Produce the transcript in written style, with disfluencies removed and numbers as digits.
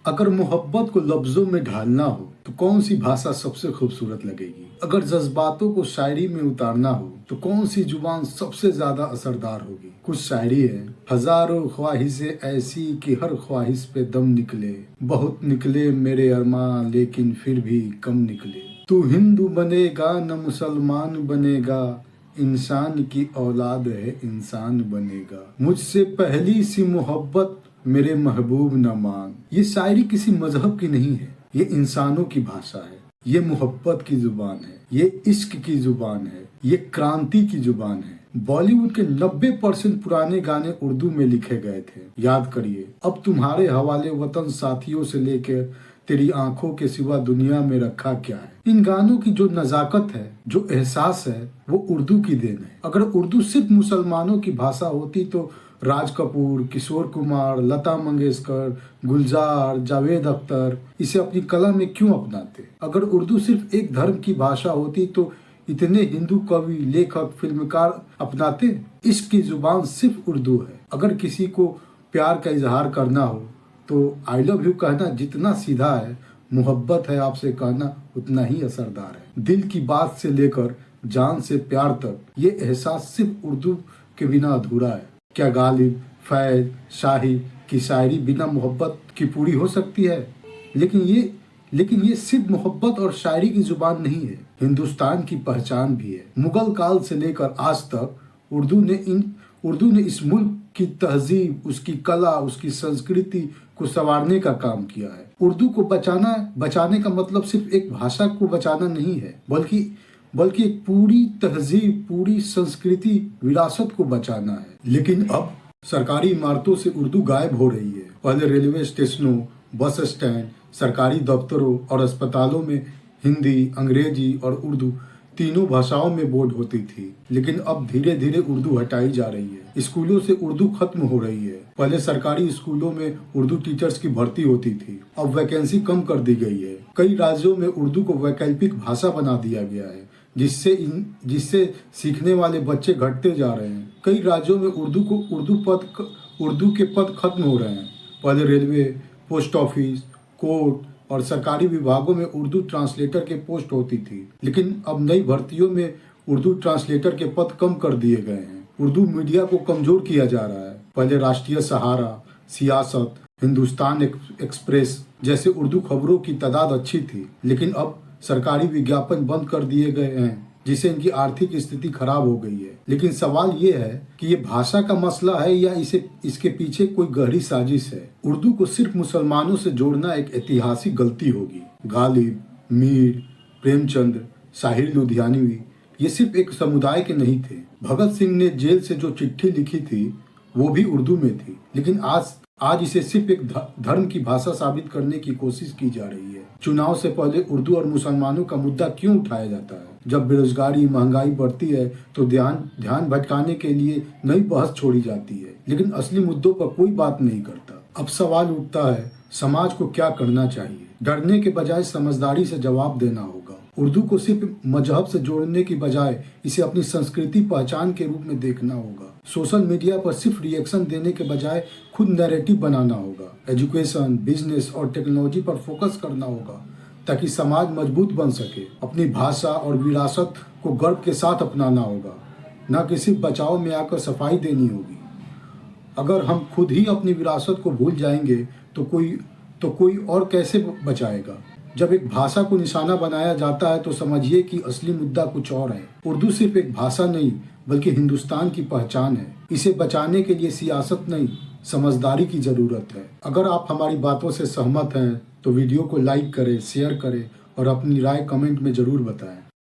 अगर मोहब्बत को लफ्जों में ढालना हो तो कौन सी भाषा सबसे खूबसूरत लगेगी। अगर जज्बातों को शायरी में उतारना हो तो कौन सी जुबान सबसे ज्यादा असरदार होगी। कुछ शायरी है। हजारों ख्वाहिशें ऐसी कि हर ख्वाहिश पे दम निकले, बहुत निकले मेरे अरमान लेकिन फिर भी कम निकले। तू हिंदू बनेगा न मुसलमान बनेगा, इंसान की औलाद है इंसान बनेगा। मुझसे पहली सी मोहब्बत मेरे महबूब न मान। ये शायरी किसी मजहब की नहीं है, ये इंसानों की भाषा है, ये मोहब्बत की जुबान है, ये इश्क की जुबान है, ये क्रांति की जुबान है। बॉलीवुड के 90% पुराने गाने उर्दू में लिखे गए थे। याद करिए, अब तुम्हारे हवाले वतन साथियों से लेकर तेरी आंखों के सिवा दुनिया में रखा क्या है। इन गानों की जो नजाकत है, जो एहसास है, वो उर्दू की देन है। अगर उर्दू सिर्फ मुसलमानों की भाषा होती तो राज कपूर, किशोर कुमार, लता मंगेशकर, गुलजार, जावेद अख्तर इसे अपनी कला में क्यों अपनाते। अगर उर्दू सिर्फ एक धर्म की भाषा होती तो इतने हिंदू कवि, लेखक, फिल्मकार अपनाते। इश्क की जुबान सिर्फ उर्दू है। अगर किसी को प्यार का इजहार करना हो तो आई लव यू कहना जितना सीधा है, मोहब्बत है आपसे कहना उतना ही असरदार है। दिल की बात से लेकर जान से प्यार तक ये एहसास सिर्फ उर्दू के बिना अधूरा है। क्या गालिब, फैज, शाही की शायरी बिना मोहब्बत की पूरी हो सकती है। लेकिन ये सिर्फ मोहब्बत और शायरी की जुबान नहीं है, हिंदुस्तान की पहचान भी है। मुगल काल से लेकर आज तक उर्दू ने इस मुल्क की तहजीब, उसकी कला, उसकी संस्कृति को संवारने का काम किया है। उर्दू को बचाने का मतलब सिर्फ एक भाषा को बचाना नहीं है, बल्कि एक पूरी तहजीब, पूरी संस्कृति, विरासत को बचाना है। लेकिन अब सरकारी इमारतों से उर्दू गायब हो रही है। पहले रेलवे स्टेशनों, बस स्टैंड, सरकारी दफ्तरों और अस्पतालों में हिंदी, अंग्रेजी और उर्दू तीनों भाषाओं में बोर्ड होती थी, लेकिन अब धीरे धीरे उर्दू हटाई जा रही है। स्कूलों से उर्दू खत्म हो रही है। पहले सरकारी स्कूलों में उर्दू टीचर्स की भर्ती होती थी, अब वैकेंसी कम कर दी गई है। कई राज्यों में उर्दू को वैकल्पिक भाषा बना दिया गया है, जिससे सीखने वाले बच्चे घटते जा रहे हैं। कई राज्यों में उर्दू के पद खत्म हो रहे हैं। पहले रेलवे, पोस्ट ऑफिस, कोर्ट और सरकारी विभागों में उर्दू ट्रांसलेटर के पोस्ट होती थी, लेकिन अब नई भर्तियों में उर्दू ट्रांसलेटर के पद कम कर दिए गए हैं। उर्दू मीडिया को कमजोर किया जा रहा है। पहले राष्ट्रीय सहारा, सियासत, हिंदुस्तान एक्सप्रेस जैसे उर्दू खबरों की तादाद अच्छी थी, लेकिन अब सरकारी विज्ञापन बंद कर दिए गए हैं, जिससे इनकी आर्थिक स्थिति खराब हो गई है। लेकिन सवाल ये है कि ये भाषा का मसला है या इसके पीछे कोई गहरी साजिश है। उर्दू को सिर्फ मुसलमानों से जोड़ना एक ऐतिहासिक गलती होगी। गालिब, मीर, प्रेमचंद, साहिर लुधियानवी ये सिर्फ एक समुदाय के नहीं थे। भगत सिंह ने जेल से जो चिट्ठी लिखी थी वो भी उर्दू में थी, लेकिन आज इसे सिर्फ एक धर्म की भाषा साबित करने की कोशिश की जा रही है। चुनाव से पहले उर्दू और मुसलमानों का मुद्दा क्यों उठाया जाता है। जब बेरोजगारी, महंगाई बढ़ती है तो ध्यान भटकाने के लिए नई बहस छोड़ी जाती है, लेकिन असली मुद्दों पर कोई बात नहीं करता। अब सवाल उठता है, समाज को क्या करना चाहिए। डरने के बजाय समझदारी से जवाब देना होगा। उर्दू को सिर्फ मजहब से जोड़ने की बजाय इसे अपनी संस्कृति, पहचान के रूप में देखना होगा। सोशल मीडिया पर सिर्फ रिएक्शन देने के बजाय खुद नैरेटिव बनाना होगा। एजुकेशन, बिजनेस और टेक्नोलॉजी पर फोकस करना होगा ताकि समाज मजबूत बन सके। अपनी भाषा और विरासत को गर्व के साथ अपनाना होगा, न कि सिर्फ बचाव में आकर सफाई देनी होगी। अगर हम खुद ही अपनी विरासत को भूल जाएंगे तो कोई और कैसे बचाएगा। जब एक भाषा को निशाना बनाया जाता है तो समझिए कि असली मुद्दा कुछ और है। उर्दू सिर्फ एक भाषा नहीं बल्कि हिंदुस्तान की पहचान है। इसे बचाने के लिए सियासत नहीं, समझदारी की जरूरत है। अगर आप हमारी बातों से सहमत हैं तो वीडियो को लाइक करें, शेयर करें और अपनी राय कमेंट में जरूर बताएं।